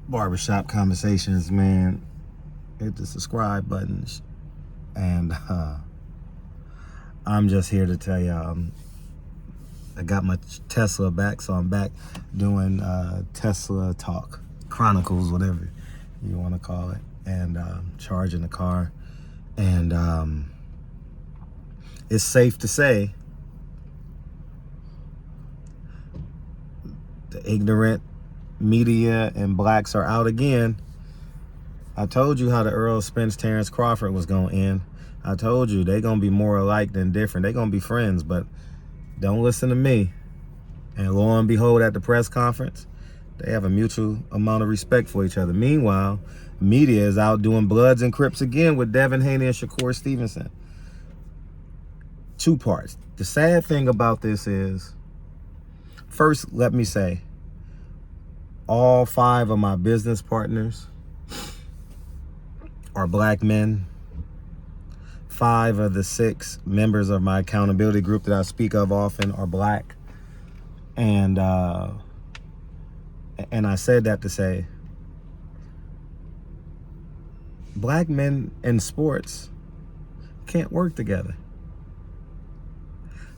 Barbershop Conversations, man. Hit the subscribe button. And I'm just here to tell y'all, I got my Tesla back, so I'm back doing Tesla Talk, Chronicles, whatever you want to call it, and charging the car. And it's safe to say the ignorant media and blacks are out again. I told you how the Earl Spence Terrence Crawford was going to end. I told you they're going to be more alike than different. They're going to be friends, but don't listen to me. And lo and behold, at the press conference, they have a mutual amount of respect for each other. Meanwhile, media is out doing Bloods and Crips again with Devin, Haney, and Shakur Stephenson. Two parts. The sad thing about this is, first, let me say, all 5 of my business partners are black men. 5 of the 6 members of my accountability group that I speak of often are black. And I said that to say, black men in sports can't work together.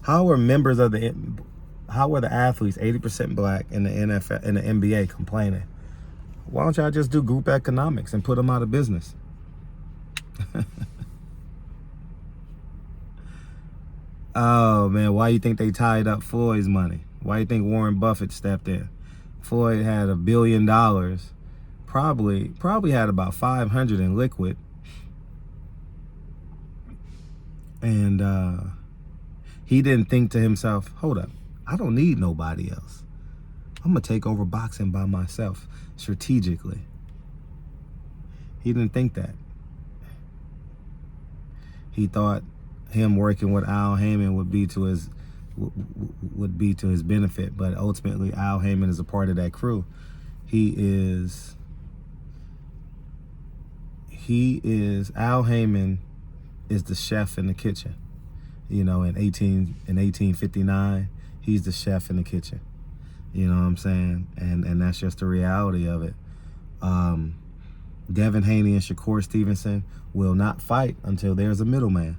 How are the athletes 80% black in the NFL and the NBA complaining? Why don't y'all just do group economics and put them out of business? Oh man, why you think they tied up Floyd's money? Why you think Warren Buffett stepped in? Floyd had $1 billion, probably had about 500 in liquid, and he didn't think to himself, hold up, I don't need nobody else. I'm gonna take over boxing by myself strategically. He didn't think that. He thought him working with Al Heyman would be to his benefit, but ultimately Al Heyman is a part of that crew. Al Heyman is the chef in the kitchen. You know, in 1859, he's the chef in the kitchen. You know what I'm saying? And that's just the reality of it. Devin, Haney, and Shakur Stephenson will not fight until there's a middleman.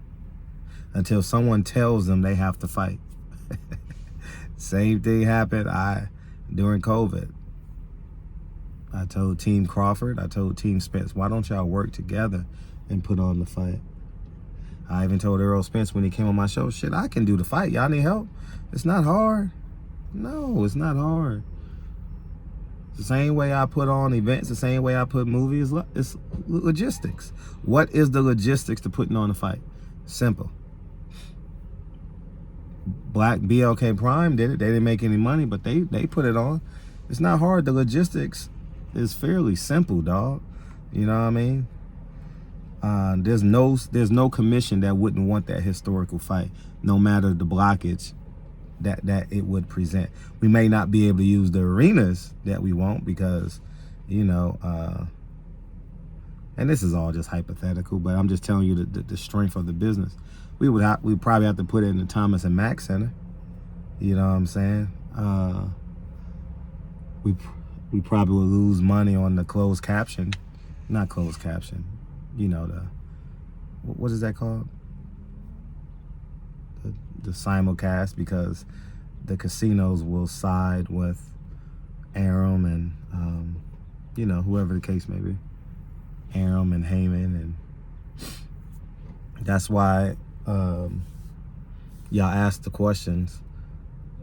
Until someone tells them they have to fight. Same thing happened during COVID. I told Team Crawford, I told Team Spence, why don't y'all work together and put on the fight? I even told Earl Spence when he came on my show, shit, I can do the fight. Y'all need help? It's not hard. No, it's not hard. The same way I put on events, the same way I put movies, it's logistics. What is the logistics to putting on a fight? Simple. Black BLK Prime did it. They didn't make any money, but they put it on. It's not hard. The logistics is fairly simple, dog. You know what I mean? There's no commission that wouldn't want that historical fight, no matter the blockage that it would present. We may not be able to use the arenas that we want because, you know, and this is all just hypothetical, but I'm just telling you the strength of the business. We probably have to put it in the Thomas and Mack Center. You know what I'm saying? We probably will lose money on the closed caption, not closed caption. You know, what is that called? The simulcast, because the casinos will side with Aram and you know, whoever the case may be, Aram and Heyman, and that's why y'all asked the questions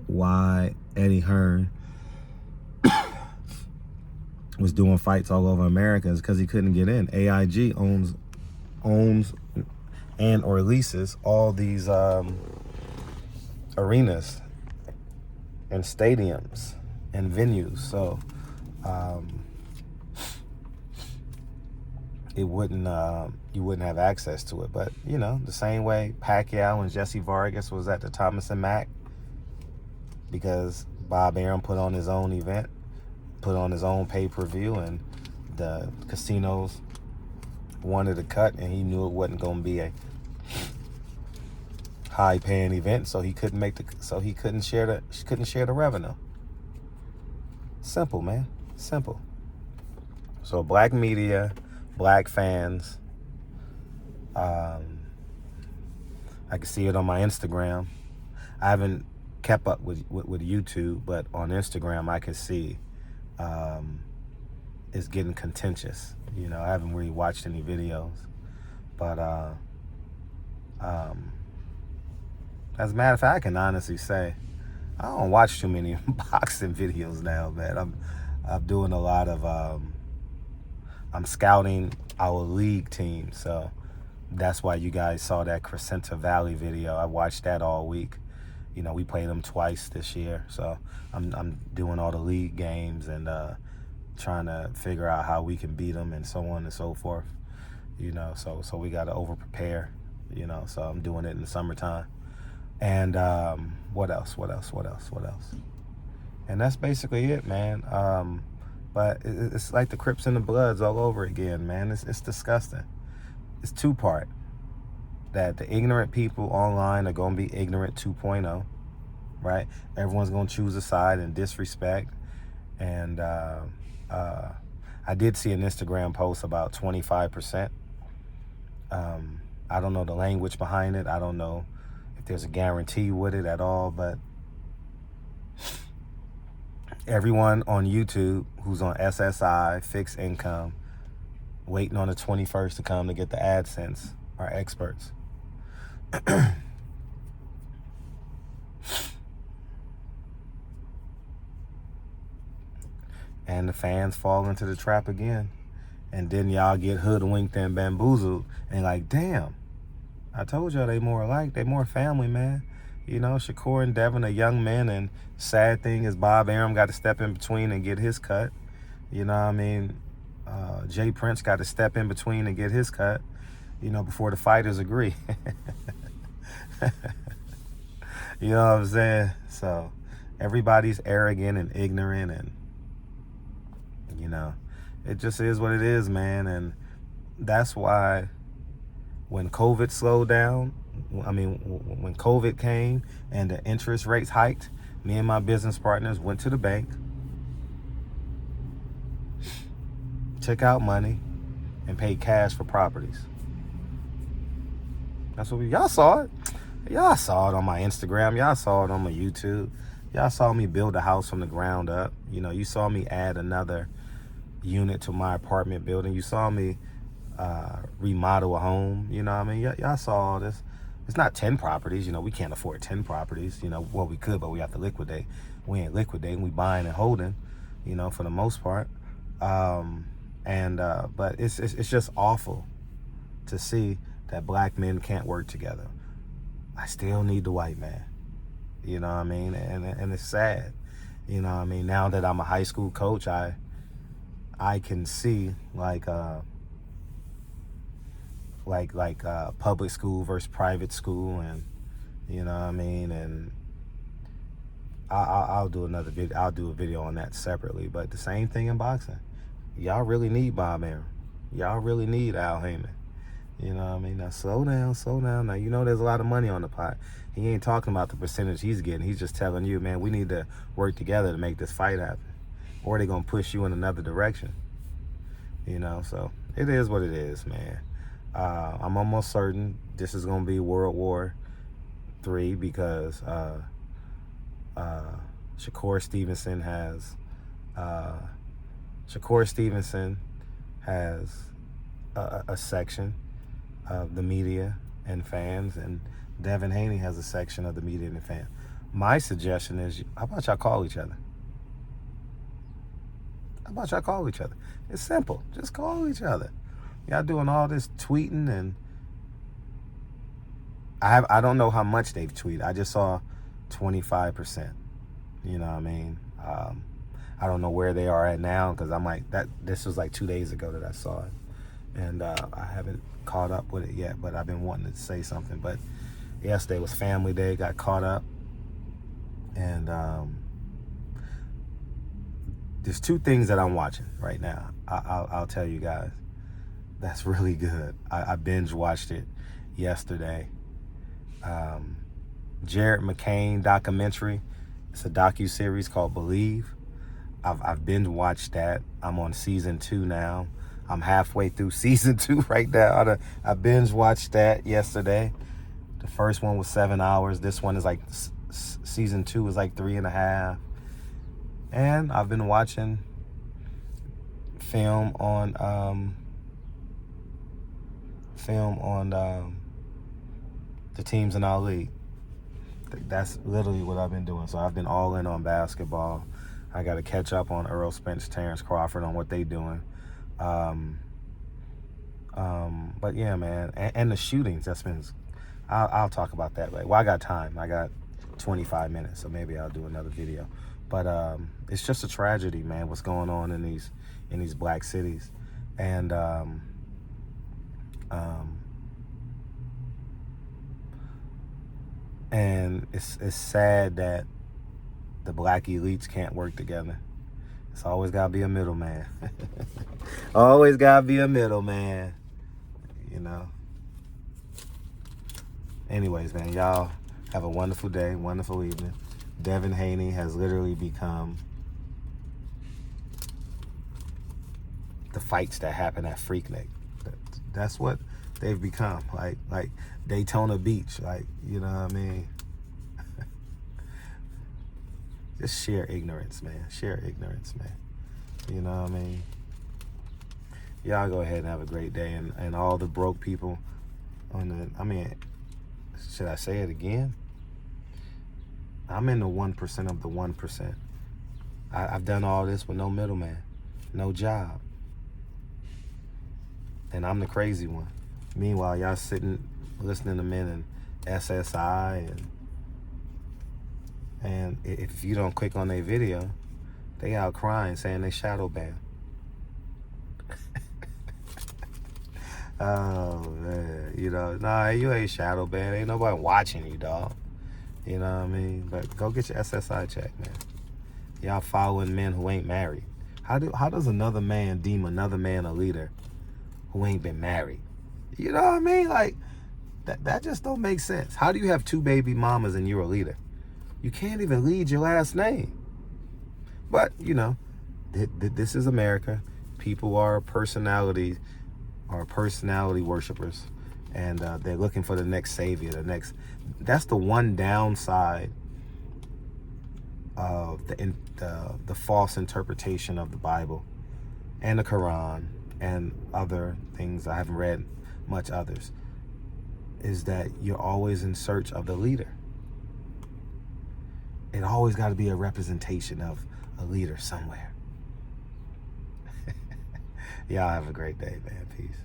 why Eddie Hearn was doing fights all over America is because he couldn't get in. AIG owns and or leases all these arenas and stadiums and venues, so you wouldn't have access to it. But you know, the same way Pacquiao and Jesse Vargas was at the Thomas and Mack because Bob Arum put on his own event, put on his own pay-per-view, and the casinos wanted a cut, and he knew it wasn't going to be a high-paying event, so he couldn't share the revenue. Simple, man. Simple. So black media, black fans. I can see it on my Instagram. I haven't kept up with YouTube, but on Instagram I can see it's getting contentious. You know, I haven't really watched any videos, but as a matter of fact, I can honestly say I don't watch too many boxing videos now, man. I'm doing a lot of I'm scouting our league team, so that's why you guys saw that Crescenta Valley video. I watched that all week. You know, we played them twice this year, so I'm doing all the league games and trying to figure out how we can beat them and so on and so forth. You know, so we got to over prepare. You know, so I'm doing it in the summertime. And what else? And that's basically it, man. But it's like the Crips and the Bloods all over again, man. It's disgusting. It's two-part. That the ignorant people online are going to be ignorant 2.0, right? Everyone's going to choose a side and disrespect. And I did see an Instagram post about 25%. I don't know the language behind it. I don't know if there's a guarantee with it at all, but everyone on YouTube who's on SSI, fixed income, waiting on the 21st to come to get the AdSense are experts. And the fans fall into the trap again. And then y'all get hoodwinked and bamboozled and like, damn, I told y'all they more alike. They more family, man. You know, Shakur and Devin are young men, and sad thing is Bob Arum got to step in between and get his cut. You know what I mean? Jay Prince got to step in between and get his cut, you know, before the fighters agree. You know what I'm saying? So everybody's arrogant and ignorant, and, you know, it just is what it is, man. And that's why when COVID slowed down, when COVID came and the interest rates hiked, me and my business partners went to the bank, took out money, and paid cash for properties. That's what y'all saw it. Y'all saw it on my Instagram. Y'all saw it on my YouTube. Y'all saw me build a house from the ground up. You know, you saw me add another unit to my apartment building. You saw me remodel a home. You know what I mean? Y'all saw all this. It's not 10 properties. You know, we can't afford 10 properties. You know, well, we could, but we have to liquidate. We ain't liquidating. We buying and holding, you know, for the most part. But it's just awful to see that black men can't work together. I still need the white man. You know what I mean? And it's sad. You know what I mean? Now that I'm a high school coach, I can see like public school versus private school, and you know what I mean? And I'll do another video. I'll do a video on that separately. But the same thing in boxing. Y'all really need Bob Arum. Y'all really need Al Heyman. You know what I mean? Now slow down. Now, you know there's a lot of money on the pot. He ain't talking about the percentage he's getting. He's just telling you, man, we need to work together to make this fight happen. Or they're going to push you in another direction. You know, so it is what it is, man. I'm almost certain this is going to be World War III because Shakur Stephenson has a section of the media and fans, and Devin Haney has a section of the media and fans. My suggestion is, how about y'all call each other? It's simple. Just call each other. Y'all doing all this tweeting, and I don't know how much they've tweeted. I just saw 25%. You know what I mean? I don't know where they are at now, because I'm like, this was like 2 days ago that I saw it. And I haven't caught up with it yet, but I've been wanting to say something. But yesterday was family day, got caught up. And there's two things that I'm watching right now. I'll tell you guys. That's really good. I binge watched it yesterday. Jared McCain documentary. It's a docu-series called Believe. I've binge watched that. I'm on season 2 now. I'm halfway through season 2 right now. I binge watched that yesterday. The first one was 7 hours. This one is like season 2 is like 3.5. And I've been watching film on the teams in our league. That's literally what I've been doing. So I've been all in on basketball. I got to catch up on Earl Spence, Terrence Crawford, on what they doing. But yeah, man, and the shootings. That's been. I'll talk about that later. Well, I got time. I got 25 minutes, so maybe I'll do another video. But it's just a tragedy, man. What's going on in these black cities, and it's sad that the black elites can't work together. It's always got to be a middleman. Always got to be a middleman, you know. Anyways, man, y'all have a wonderful day, wonderful evening. Devin Haney has literally become the fights that happen at Freaknik. That's what they've become, like Daytona Beach, like, you know what I mean? Just sheer ignorance, man. Sheer ignorance, man. You know what I mean? Y'all go ahead and have a great day. And all the broke people should I say it again? I'm in the 1% of the 1%. I've done all this with no middleman, no job. And I'm the crazy one. Meanwhile, y'all sitting, listening to men in SSI and if you don't click on their video, they out crying saying they shadow banned. Oh man, you know, nah, you ain't shadow banned. Ain't nobody watching you, dog. You know what I mean? But go get your SSI check, man. Y'all following men who ain't married. How does another man deem another man a leader who ain't been married? You know what I mean? Like that just don't make sense. How do you have 2 baby mamas and you're a leader? You can't even lead your last name. But, you know, this is America. People are personality worshipers. And they're looking for the next savior, that's the one downside of the false interpretation of the Bible and the Quran and other things. I haven't read much others. Is that you're always in search of the leader. It always got to be a representation of a leader somewhere. Y'all have a great day, man. Peace.